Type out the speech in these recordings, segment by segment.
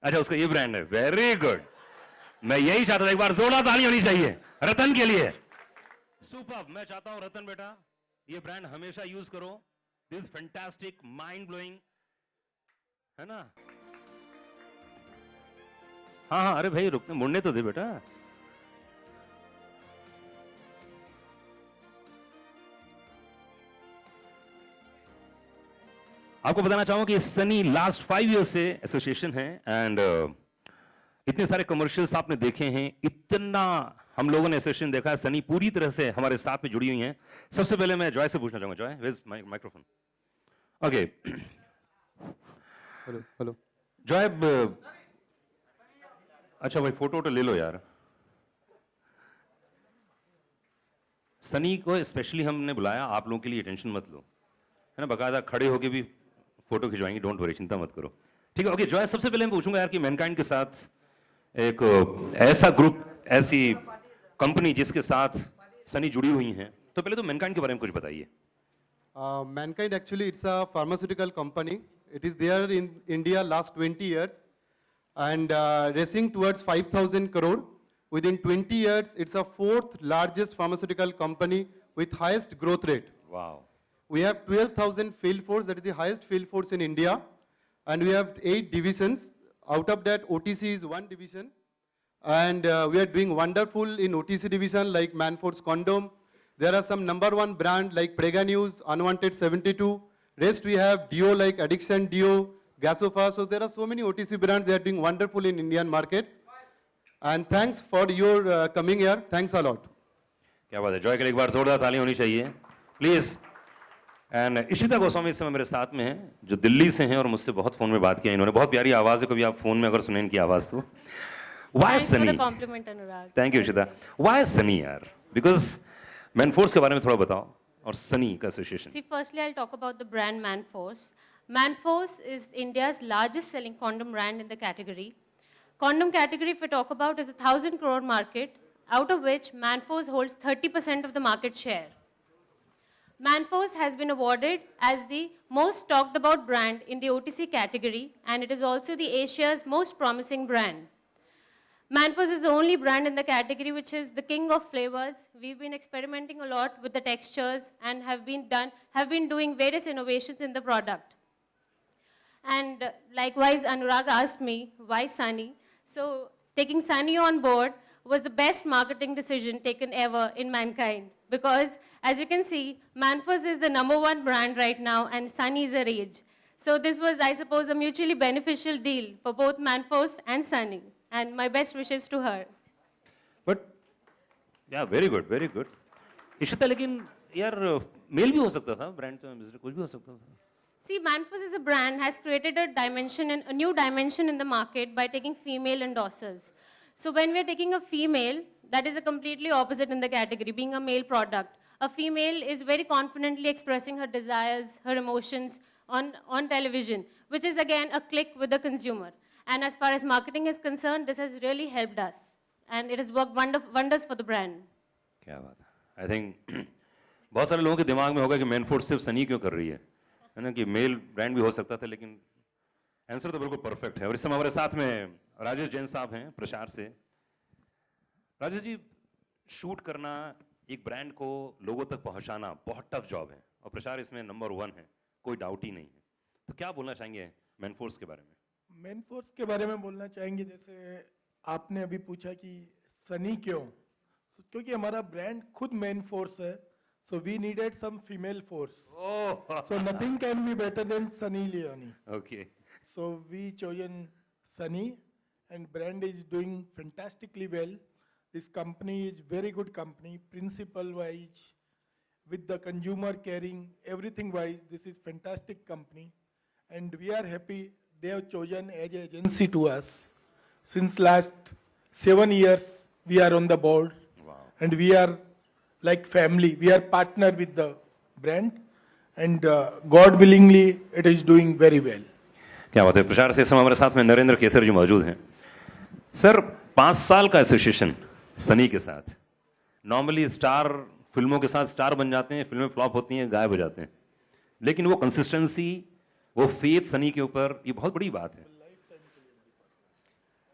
अच्छा, उसका ये ब्रांड है, वेरी गुड। मैं यही चाहता था, एक बार जोरदार ताली होनी चाहिए रतन के लिए। सुपर। मैं चाहता हूं रतन बेटा ये ब्रांड हमेशा यूज करो। दिस फैंटास्टिक, माइंड ब्लोइंग, है ना? हाँ हाँ, अरे भाई रुकने मुड़ने तो दे बेटा। आपको बताना चाहूंगा कि सनी लास्ट 5 ईयर से एसोसिएशन है एंड इतने सारे कमर्शियल्स आपने देखे हैं, इतना हम लोगों ने एसोसिएशन देखा है। सनी पूरी तरह से हमारे साथ में जुड़ी हुई हैं। सबसे पहले मैं जॉय से पूछना चाहूंगा, Joy where is microphone? Okay, hello hello. Joy, अच्छा भाई फोटो वोटो ले लो यार। सनी को स्पेशली हमने बुलाया, आप लोगों के लिए, टेंशन मत लो, है ना? बकायदा खड़े होके भी फोटो खिंचवाएंगे, डोंट वरी, चिंता मत करो, ठीक है? ओके जॉय, सबसे पहले मैं पूछूंगा यार कि मैनकाइंड के साथ एक ऐसा ग्रुप, ऐसी कंपनी जिसके साथ सनी जुड़ी हुई हैं, तो पहले तो मैनकाइंड के बारे में कुछ बताइए। Mankind actually it's a pharmaceutical company. It is there in India last 20 years and racing towards 5,000 crore. Within 20 years, it's a 4th largest pharmaceutical company with highest growth rate. Wow. We have 12,000 field force, that is the highest field force in India. And we have 8 divisions. Out of that, OTC is 1 division. And we are doing wonderful in OTC division like Manforce Condom. There are some #1 brand like Prega News, Unwanted 72. Rest we have Dio like Addiction Dio, Gasofa. So there are so many OTC brands, they are doing wonderful in Indian market. And thanks for your coming here. Thanks a lot. क्या बात है, Joy के लिए एक बार जोरदार ताली होनी चाहिए प्लीज। एंड इशिता गोस्वामी इस समय मेरे साथ में हैं, जो दिल्ली से हैं और मुझसे बहुत फोन में बात किया इन्होंने। बहुत प्यारी आवाज है, कभी आप फोन में अगर सुने इनकी आवाज तो। Why Sunny? Compliment Anurag. Thank you Ishita. Why Sunny यार? बिकॉज मैनफोर्स के बारे में थोड़ा बताओ और सनी का association. See, firstly, I'll talk about the brand Manforce. Manforce is India's largest selling condom brand in the category. Condom category, if we talk about, is a 1,000 crore market, out of which Manforce holds 30% of the market share. Manforce has been awarded as the most talked about brand in the OTC category, and it is also the Asia's most promising brand. Manforce is the only brand in the category which is the king of flavors. We've been experimenting a lot with the textures and have been doing various innovations in the product. And likewise, Anurag asked me, why Sunny? So taking Sunny on board was the best marketing decision taken ever in Mankind. Because as you can see, Manforce is the #1 brand right now and Sunny is a rage. So this was, I suppose, a mutually beneficial deal for both Manforce and Sunny. And my best wishes to her. But yeah very good, very good Ishita. लेकिन यार mail भी हो सकता था, brand तो कुछ भी हो सकता था। See, Manforce as a brand has created a new dimension in the market by taking female endorsers. So when we are taking a female, that is a completely opposite in the category, being a male product. A female is very confidently expressing her desires, her emotions on television, which is again a click with the consumer. And as far as marketing is concerned, this has really helped us. And it has worked wonders for the brand. क्या बात है। I think बहुत सारे लोगों के दिमाग में होगा कि मैनफोर्स सिर्फ सनी क्यों कर रही है ना, कि मेल ब्रांड भी हो सकता था, लेकिन आंसर तो बिल्कुल परफेक्ट है। और इस समय हमारे साथ में राजेश जैन साहब हैं प्रसार से। राजेश जी, शूट करना, एक ब्रांड को लोगों तक पहुंचाना बहुत टफ जॉब है और प्रसार इसमें #1 है, कोई डाउट ही नहीं है। तो क्या बोलना चाहेंगे मैनफोर्स के बारे में? मैनफोर्स के बारे में बोलना चाहेंगे, जैसे आपने अभी पूछा कि सनी क्यों, क्योंकि हमारा ब्रांड खुद मैनफोर्स है, so we needed some female force, so nothing can be better than Sunny Leone. Okay, so we chosen Sunny and brand is doing fantastically well. This company is very good company, principle wise, with the consumer caring, everything wise, this is fantastic company, and we are happy they have chosen as agency to us. Since last 7 years, we are on the board. Wow. And we are like family. We are partner with the brand, and God willingly, it is doing very well. क्या बात है। प्रचार से इस समय हमारे साथ में नरेंद्र केसर जी मौजूद हैं। सर, 5 साल का एसोसिएशन सनी के साथ। नॉर्मली स्टार फिल्मों के साथ स्टार बन जाते हैं, फिल्में फ्लॉप होती हैं, गायब हो जाते हैं, लेकिन वो कंसिस्टेंसी, वो फेथ सनी के ऊपर, ये बहुत बड़ी बात है।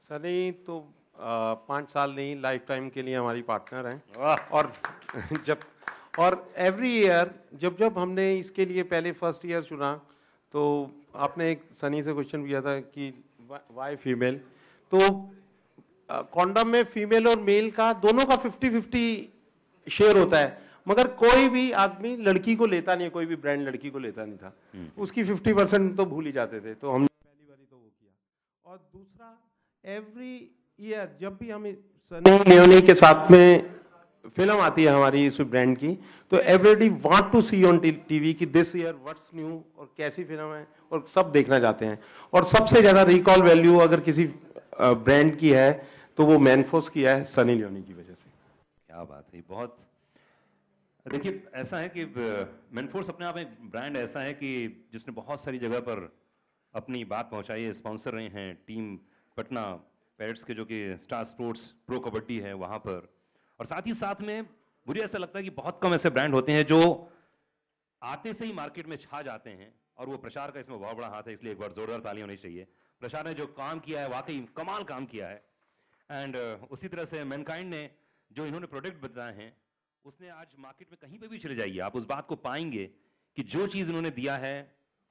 सनी तो 5 साल नहीं, लाइफ टाइम के लिए हमारी पार्टनर हैं। वाह। और एवरी ईयर जब हमने इसके लिए पहले फर्स्ट ईयर चुना, तो आपने एक सनी से क्वेश्चन किया था कि वाई फीमेल, तो कॉन्डम में फीमेल और मेल का दोनों का 50-50 शेयर होता है, मगर कोई भी आदमी लड़की को लेता नहीं है, कोई भी ब्रांड लड़की को लेता नहीं था। उसकी 50% तो भूल ही जाते थे, तो हमने पहली बारी तो वो किया। और दूसरा, एवरी ईयर जब भी हम सनी लियोनी के साथ में फिल्म आती है हमारी इस ब्रांड की, तो everybody want to see on TV कि दिस ईयर व्हाट्स न्यू और कैसी फिल्म है, और सब देखना चाहते हैं। और सबसे ज्यादा रिकॉल वैल्यू अगर किसी ब्रांड की है तो वो मैनफोर्स की है, सनी लियोनी की वजह से। क्या बात है। बहुत देखिए, ऐसा है कि मैनफोर्स अपने आप में ब्रांड ऐसा है कि जिसने बहुत सारी जगह पर अपनी बात पहुंचाई है। स्पॉन्सर रहे हैं टीम पटना पैरेट्स के, जो कि स्टार स्पोर्ट्स प्रो कबड्डी है वहाँ पर। और साथ ही साथ में मुझे ऐसा लगता है कि बहुत कम ऐसे ब्रांड होते हैं जो आते से ही मार्केट में छा जाते हैं, और वो प्रचार का इसमें बहुत बड़ा हाथ है, इसलिए एक बार जोरदार ताली होनी चाहिए। प्रचार ने जो काम किया है वाकई कमाल काम किया है। एंड उसी तरह से मैनकाइंड ने जो इन्होंने प्रोडक्ट बताए हैं, उसने आज मार्केट में कहीं पे भी चले जाइए आप उस बात को पाएंगे कि जो चीज़ इन्होंने दिया है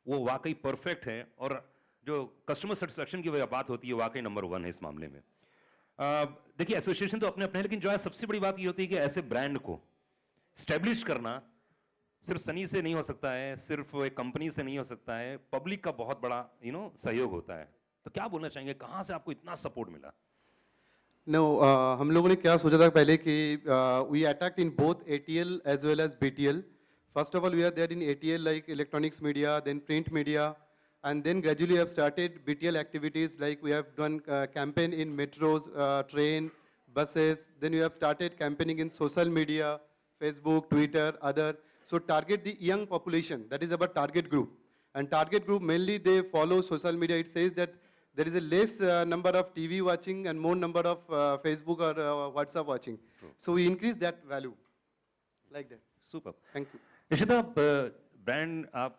वो वाकई परफेक्ट है, और जो कस्टमर सेटिस्फेक्शन की बात होती है वाकई नंबर 1 है इस मामले में। देखिए, एसोसिएशन तो अपने अपने हैं, लेकिन जो है सबसे बड़ी बात ये होती है कि ऐसे ब्रांड को स्टैब्लिश करना सिर्फ सनी से नहीं हो सकता है, सिर्फ एक कंपनी से नहीं हो सकता है, पब्लिक का बहुत बड़ा सहयोग होता है। तो क्या बोलना चाहेंगे, कहाँ से आपको इतना सपोर्ट मिला? No, हम लोगों ने क्या सोचा था पहले कि we attacked in both ATL as well as BTL. First of all, we are there in ATL like electronics media, then print media, and then gradually have started BTL activities like we have done campaign in metros, train, buses. Then we have started campaigning in social media, Facebook, Twitter, other. So target the young population. That is our target group. And target group mainly they follow social media. It says that there is a less number of TV watching and more number of Facebook or WhatsApp watching. True. So we increase that value like that. Super. Thank you. Ishita, brand आप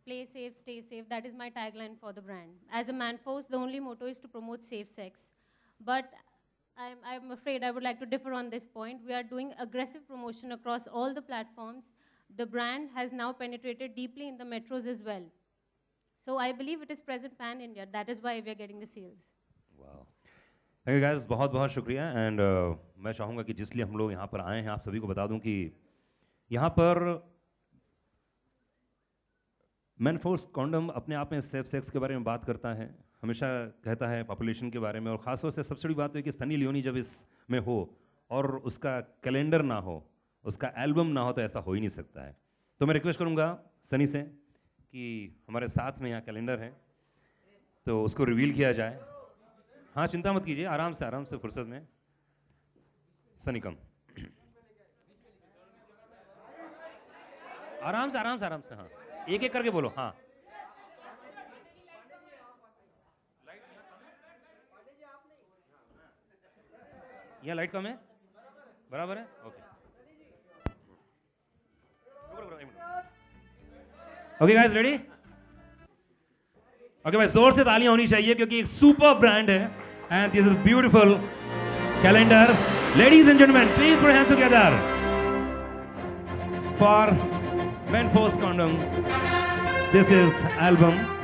Play safe, stay safe. That is my tagline for the brand. As a Manforce, the only motto is to promote safe sex. But I'm afraid I would like to differ on this point. We are doing aggressive promotion across all the platforms. The brand has now penetrated deeply in the metros as well. So I believe it is present pan-India. That is why we are getting the sales. वाह, thank you guys, बहुत बहुत शुक्रिया। And मैं चाहूँगा कि जिसलिए हम लोग यहाँ पर आए हैं, आप सभी को बता दूं कि यहाँ पर मैनफोर्स कॉन्डम अपने आप में सेफ सेक्स के बारे में बात करता है, हमेशा कहता है पॉपुलेशन के बारे में, और ख़ासतौर से सबसे बड़ी बात है कि सनी लियोनी जब इसमें हो और उसका कैलेंडर ना हो, उसका एल्बम ना हो, तो ऐसा हो ही नहीं सकता है। तो मैं रिक्वेस्ट करूँगा सनी से कि हमारे साथ में यहाँ कैलेंडर है तो उसको रिवील किया जाए। हाँ, चिंता मत कीजिए, आराम से फुर्सत में। सनी कम, आराम से। हाँ, एक एक करके बोलो। हाँ, यहाँ लाइट कम है, बराबर है, okay. Okay guys, ready? Okay भाई, जोर से तालियां होनी चाहिए क्योंकि एक सुपर ब्रांड है and this is beautiful calendar. Ladies and gentleman, please put hands together for Manforce condom. This is album.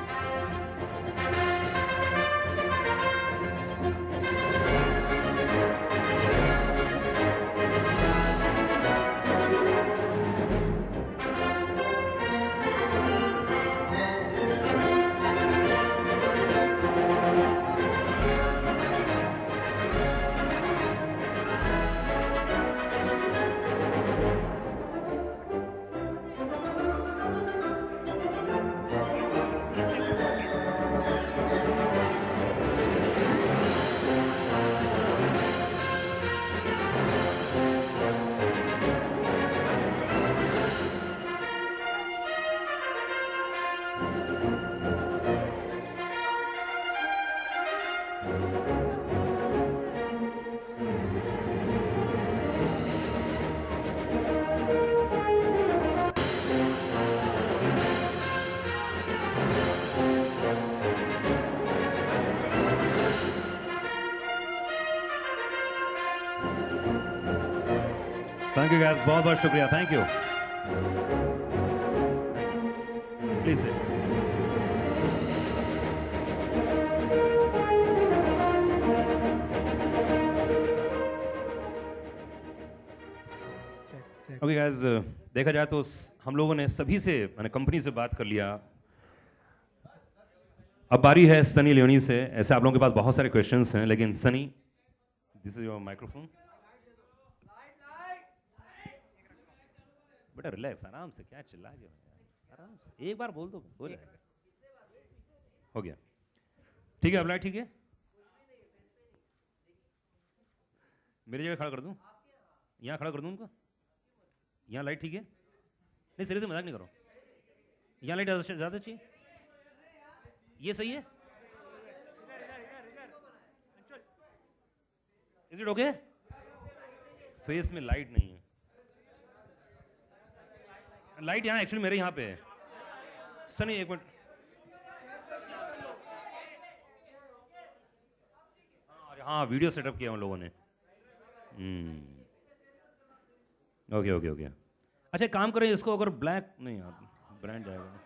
Thank you gas, बहुत बहुत शुक्रिया, thank you. Please okay guys, देखा जाए तो हम लोगों ने सभी से, मैंने कंपनी से बात कर लिया। अब बारी है सनी लियोनी से। ऐसे आप लोगों के पास बहुत सारे क्वेश्चंस हैं, लेकिन Sunny, this is your microphone. बेटा रिलैक्स, आराम से, क्या चिल्ला के आराम से एक बार बोल दो, बस हो जाएगा। हो गया, ठीक है। अब लाइट ठीक है, मेरी जगह खड़ा कर दूं, यहाँ खड़ा कर दूं उनको, यहाँ लाइट ठीक है? नहीं सीरियसली मजाक नहीं करो, यहाँ लाइट ज़्यादा चाहिए, ये सही है? Is it okay? फेस में लाइट नहीं है, लाइट यहाँ एक्चुअली मेरे यहाँ पे है। सनी एक मिनट, हाँ वीडियो सेटअप किया उन लोगों ने। Okay okay okay. अच्छा काम करें इसको, अगर ब्लैक नहीं आता ब्रांड जाएगा।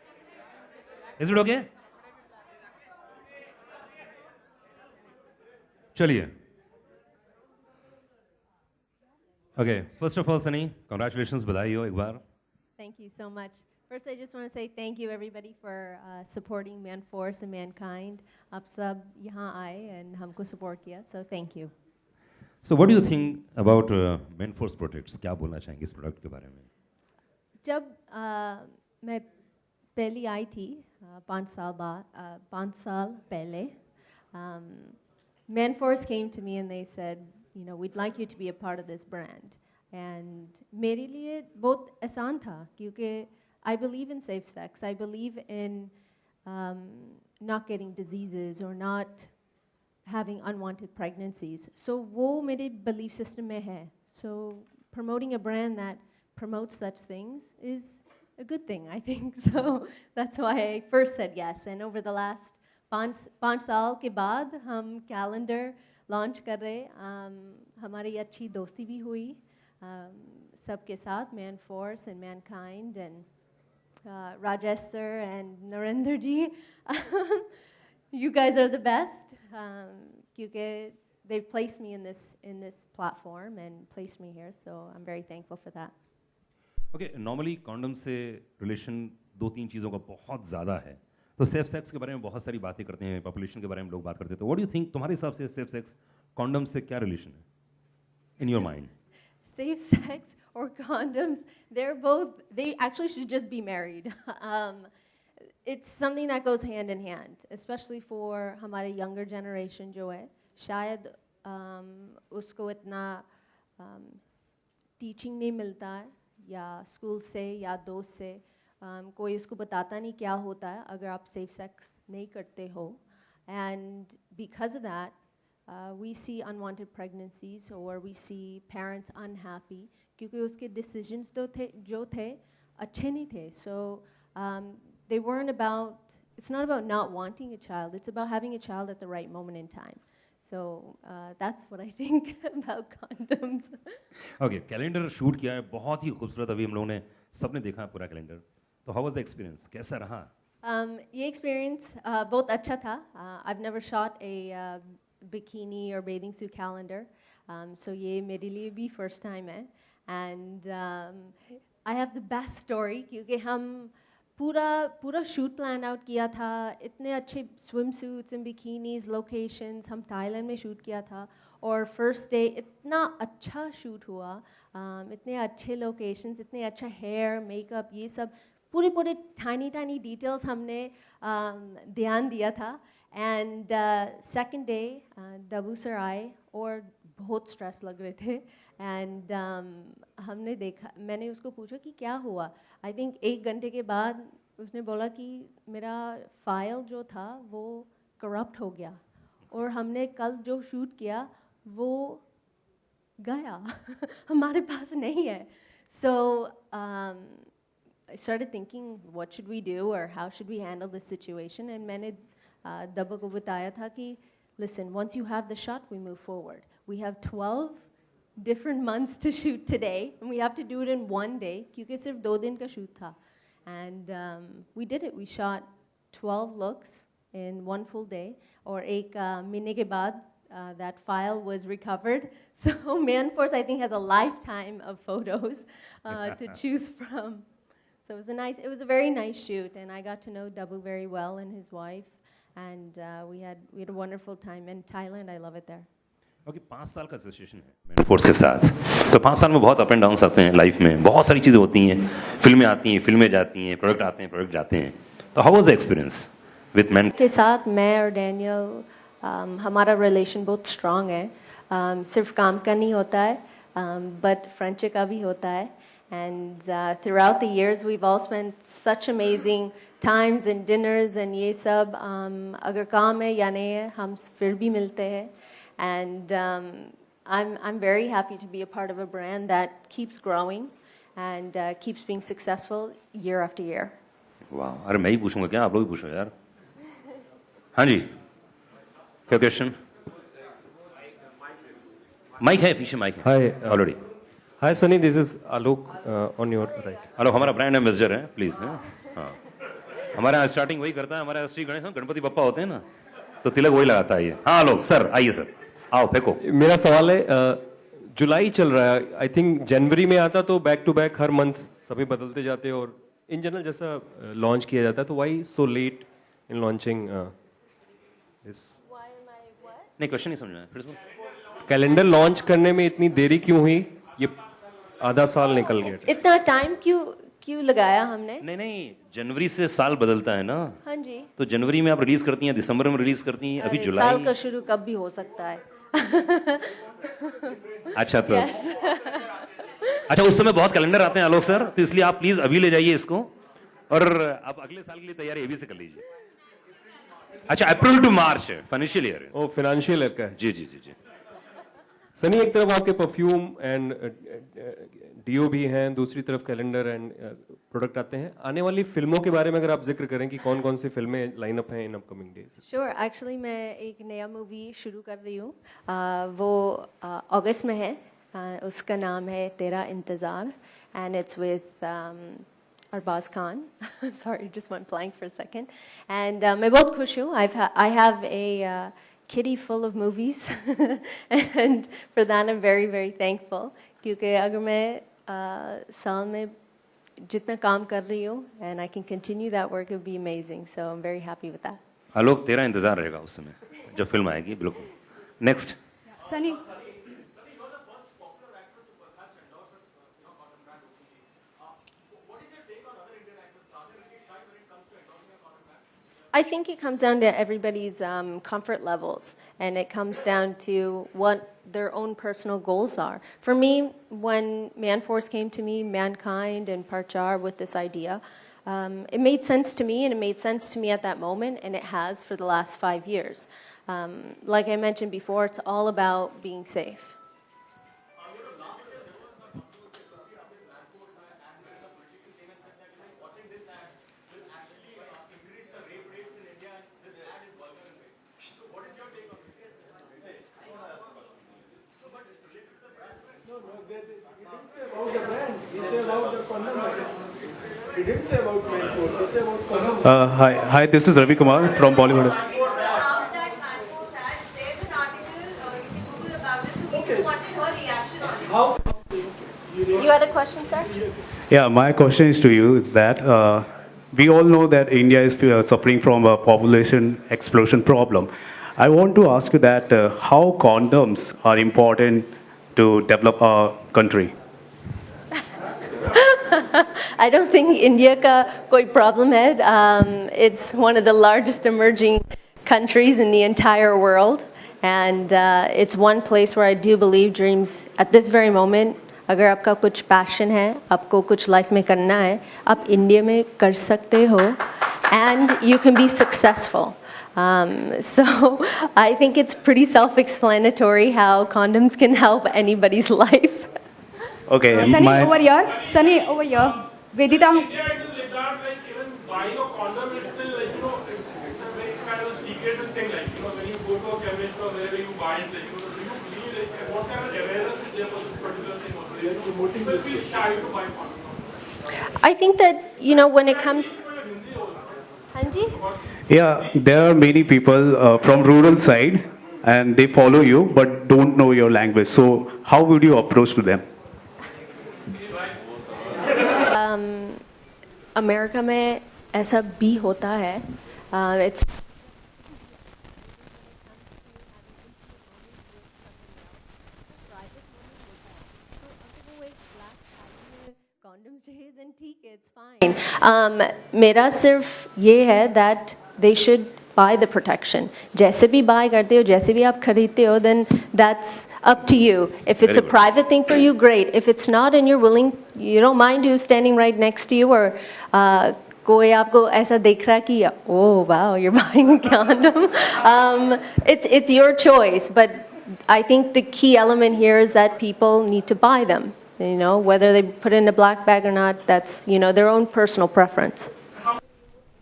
Is it okay? चलिए, okay first of all Sunny congratulations, बधाई हो एक बार। Thank you so much. First, I just want to say thank you everybody for supporting ManForce and Mankind. आप सब यहाँ आए and हमको support किया, so thank you. So what do you think about ManForce products? क्या बोलना चाहेंगे इस प्रोडक्ट के बारे में? जब मैं पहली आई थी 5 साल पहले, ManForce came to me and they said, you know, we'd like you to be a part of this brand. And मेरे लिए बहुत आसान था क्योंकि I believe in safe sex. I believe in not getting diseases or not having unwanted pregnancies. So वो मेरे belief system में है. So promoting a brand that promotes such things is a good thing, I think. So that's why I first said yes. And over the last 5 साल के बाद हम calendar launch कर रहे, हमारी अच्छी दोस्ती भी हुई सबके साथ, ManForce and Mankind and Rajesh sir and Narendra ji. You guys are the best क्योंकि they've placed me in this platform and placed me here, so I'm very thankful for that. Okay, normally condom से relation 2-3 चीज़ों का बहुत ज़्यादा है, तो safe sex के बारे में बहुत सारी बातें करते हैं, पॉपुलेशन के बारे में लोग बात करते हैं, तो व्हाट डू यू थिंक, तुम्हारे हिसाब से सेफ सेक्स कॉन्डम से क्या रिलेशन है in your mind? Safe sex or condoms, they actually should just be married. It's something that goes hand in hand, especially for हमारे younger generation जो है, शायद उसको इतना teaching नहीं मिलता है, या स्कूल से या दोस्त से कोई उसको बताता नहीं क्या होता है अगर आप safe sex नहीं करते हो. And because of that, we see unwanted pregnancies or we see parents unhappy क्योंकि उसके decisions जो थे अच्छे नहीं थे. So they weren't about, it's not about not wanting a child, it's about having a child at the right moment in time. So that's what I think about condoms. Okay, calendar shoot किया है, बहुत ही खूबसूरत, अभी हम लोगों ने सबने देखा है पूरा कैलेंडर, तो हाउ वाज द एक्सपीरियंस, कैसा रहा? ये experience बहुत अच्छा था. I've never shot a bikini or bathing suit calendar, so ये मेरे लिए भी first time है. And I have the best story क्योंकि हम पूरा शूट प्लान आउट किया था, इतने अच्छे swim suits and bikinis locations, हम थाईलैंड में शूट किया था, और फर्स्ट डे इतना अच्छा शूट हुआ, इतने अच्छे लोकेशंस, इतने अच्छा हेयर मेकअप, ये सब पूरे टाइनी डिटेल्स हमने ध्यान दिया था. And second day Dabu sir आए और बहुत स्ट्रेस लग रहे थे. एंड हमने देखा, मैंने उसको पूछा कि क्या हुआ. आई थिंक 1 घंटे के बाद उसने बोला कि मेरा फाइल जो था वो करप्ट हो गया और हमने कल जो शूट किया वो गया हमारे पास नहीं है. सो I started thinking what should we do or how should we handle this situation, and मैंने दबा को बताया था कि listen, once you have the shot we move forward. We have 12 different months to shoot today, and we have to do it in one day, क्योंकि सिर्फ 2 दिन का shoot था. And we did it. We shot 12 looks in one full day, और एक महीने के बाद that file was recovered. So Manforce, I think, has a lifetime of photos to choose from. So it was a very nice shoot, and I got to know Dabu very well and his wife, and we had a wonderful time in Thailand. I love it there. क्योंकि 5 साल का association है Manforce के साथ, तो 5 साल में बहुत अप एंड डाउन्स आते हैं लाइफ में, बहुत सारी चीज़ें होती हैं, फिल्में आती हैं, फिल्में जाती हैं, प्रोडक्ट आते हैं, प्रोडक्ट जाते हैं. तो how was the experience with man के साथ मैं और डैनियल, हमारा रिलेशन बहुत स्ट्रांग है. सिर्फ काम का नहीं होता है, बट फ्रेंडशिप का भी होता है. And throughout the years, we've all spent such amazing times and dinners and ये सब. अगर काम है या नहीं है, हम फिर भी मिलते हैं. And I'm very happy to be a part of a brand that keeps growing and keeps being successful year after year. वाह, अरे मैं ही पूछूंगा क्या, आप लोग ही पूछो यार. हाँ जी, क्या क्वेश्चन? माइक है, पीछे माइक है. Hi, already. Hi Sunny, this is Alok on your right. Hello, हमारा ब्रांड एम्बेसडर है, प्लीज. हाँ, हमारे यहाँ स्टार्टिंग वही करता है, हमारे श्री गणेश गणपति बप्पा होते हैं ना, तो तिलक वही लगाता है ये. हाँ आलोक सर, आइए सर, आओ फेंको. मेरा सवाल है, जुलाई चल रहा है, आई थिंक जनवरी में आता तो बैक टू बैक हर मंथ सभी बदलते जाते, और इन जनरल जैसा लॉन्च किया जाता है, तो why so late in launching this? नहीं, क्वेश्चन नहीं समझा फिर से. कैलेंडर लॉन्च करने में इतनी देरी क्यों हुई? ये आधा साल निकल गया. इतना टाइम क्यों लगाया हमने? नहीं, जनवरी से साल बदलता है ना. हाँ जी. तो जनवरी में आप रिलीज करती हैं, दिसंबर में रिलीज करती हैं, अभी जुलाई. साल का शुरू कब भी हो सकता है. अच्छा तो अच्छा, उस समय बहुत कैलेंडर आते हैं आलोक सर, तो इसलिए आप प्लीज अभी ले जाइए इसको, और आप अगले साल के लिए तैयारी अभी से कर लीजिए. अच्छा, अप्रैल टू मार्च है फाइनेंशियल ईयर. ओ, फाइनेंशियल ईयर का है. जी जी जी जी. सनी, एक तरफ आपके परफ्यूम एंड डीओ भी हैं, दूसरी तरफ कैलेंडर एंड प्रोडक्ट आते हैं. आने वाली फिल्मों के बारे में अगर आप जिक्र करें कि कौन कौन सी फिल्में लाइनअप हैं in upcoming days. Sure. Actually मैं एक नया मूवी शुरू कर रही हूँ, वो अगस्त में है. उसका नाम है Tera Intezaar, and it's with Arbaaz Khan. Sorry, just went blank for a second. And मैं बहुत खुश हूँ. I have a kitty full of movies and for that I'm very very thankful, क्योंकि अगर मैं साल में जितना काम कर रही हूँ and I can continue that work, it would be amazing, so I'm very happy with that. आलोक, तेरा इंतजार रहेगा उस समय जब फिल्म आएगी. बिल्कुल. Next. Sunny. I think it comes down to everybody's comfort levels, and it comes down to what their own personal goals are. For me, when Manforce came to me, Mankind and Parchar with this idea, it made sense to me, and it made sense to me at that moment, and it has for the last 5 years. Like I mentioned before, it's all about being safe. Hi, this is Ravi Kumar from Bollywood. You had a question, sir? Yeah, my question is to you is that we all know that India is suffering from a population explosion problem. I want to ask you that how condoms are important to develop our country. I don't think India का कोई problem है. It's one of the largest emerging countries in the entire world, and it's one place where I do believe dreams at this very moment. अगर आपका कुछ passion है, आपको कुछ life में करना है, आप India में कर सकते हो, and you can be successful. So I think it's pretty self-explanatory how condoms can help anybody's life. Okay, Sunny, over here. Sunny, over here. Vedita. I think that, you know, when it comes... Hanji? Yeah, there are many people from rural side and they follow you but don't know your language. So how would you approach to them? America में ऐसा भी होता है. It's condoms चाहिए then ठीक है, it's fine. मेरा सिर्फ ये है that they should buy the protection. जैसे भी buy करते हो, जैसे भी आप खरीदते हो, then that's up to you. If it's a private thing for you, great. If it's not and you're willing, you don't mind who's standing right next to you or कोई आपको ऐसा देख रहा है कि oh wow, you're buying a condom. It's your choice, but I think the key element here is that people need to buy them. You know, whether they put it in a black bag or not, that's, you know, their own personal preference. I'm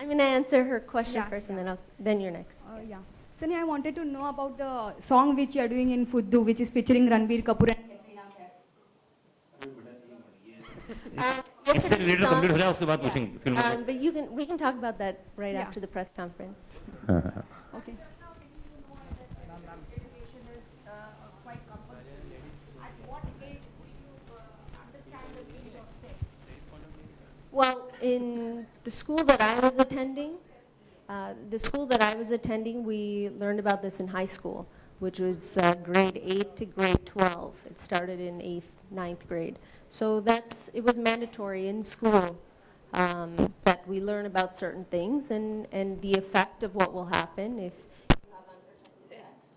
going to answer her question first and then you're next. Yeah. Sunny, I wanted to know about the song which you are doing in Fuddu, which is featuring Ranbir Kapoor and Katrina Kaif. इससे related complete हो जाए उसके बाद पूछेंगे film But we can talk about that right after the press conference. Okay. Well, in the school that I was attending, we learned about this in high school, which was grade 8 to grade 12. It started in 8th, 9th grade. So it was mandatory in school that we learn about certain things and the effect of what will happen if you have unprotected sex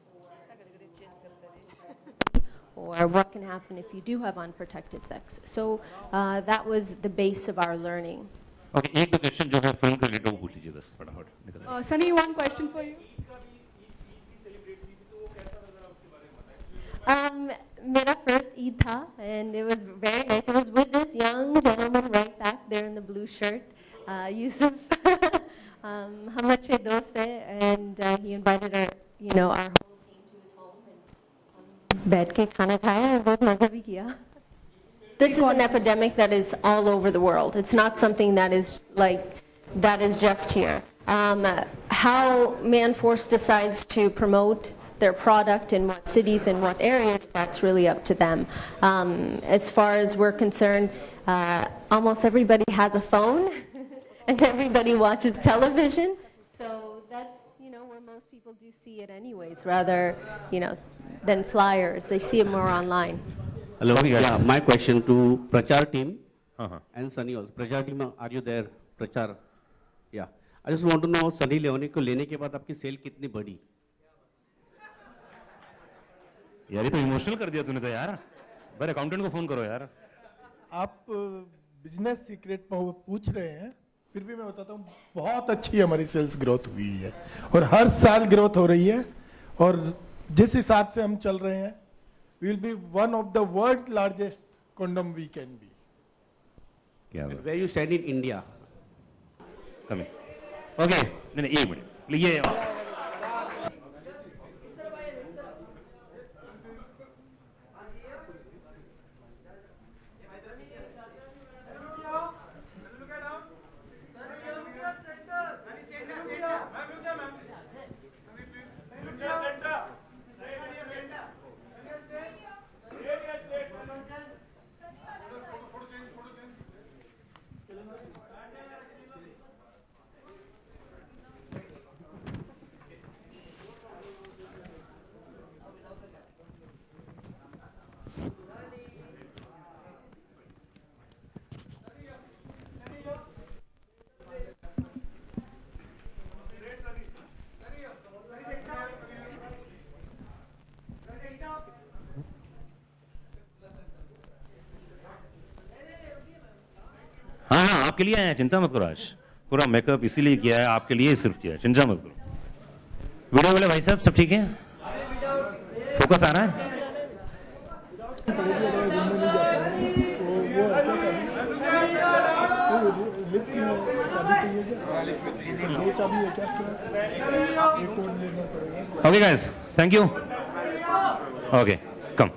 or what can happen if you do have unprotected sex. So that was the base of our learning. Okay एक दो question जो है film के related वो पूछ लीजिए बस फटाफट. Sunny, one question for you. Mera first Eid tha, and it was very nice. It was with this young gentleman right back there in the blue shirt, Yusuf. Hum achhe dost hai, and he invited our whole team to his home and बैठ के खाना खाया और बहुत मजा भी किया. This is an epidemic that is all over the world. It's not something that is just here. How Manforce decides to promote their product in what cities and what areas, that's really up to them. As far as we're concerned, almost everybody has a phone and everybody watches television. So that's, where most people do see it anyways, rather, than flyers. They see it more online. Hello, yeah, my question to Prachar team and Sunny also. Prachar team, are you there? Prachar, yeah. I just want to know, Sunny Leone को लेने के बाद आपकी cell कितनी बढ़ी? यार ये तो इमोशनल कर दिया तूने तो यार. बार अकाउंटेंट को फोन करो यार. आप बिजनेस सीक्रेट पूछ रहे हैं, फिर भी मैं बताता हूँ बहुत अच्छी हमारी सेल्स ग्रोथ हुई है और हर साल ग्रोथ हो रही है और जिस हिसाब से हम चल रहे हैं we will be one of the world's largest condom we can be. Where you stand in India? Come here. Okay. नहीं एक मिनट. ये आपके लिए आए हैं, चिंता मत करो. आज पूरा मेकअप इसीलिए किया है, आपके लिए ही सिर्फ किया है, चिंता मत करो. वीडियो वाले भाई साहब सब ठीक है? फोकस आ रहा है? Okay guys, thank you. Okay, come.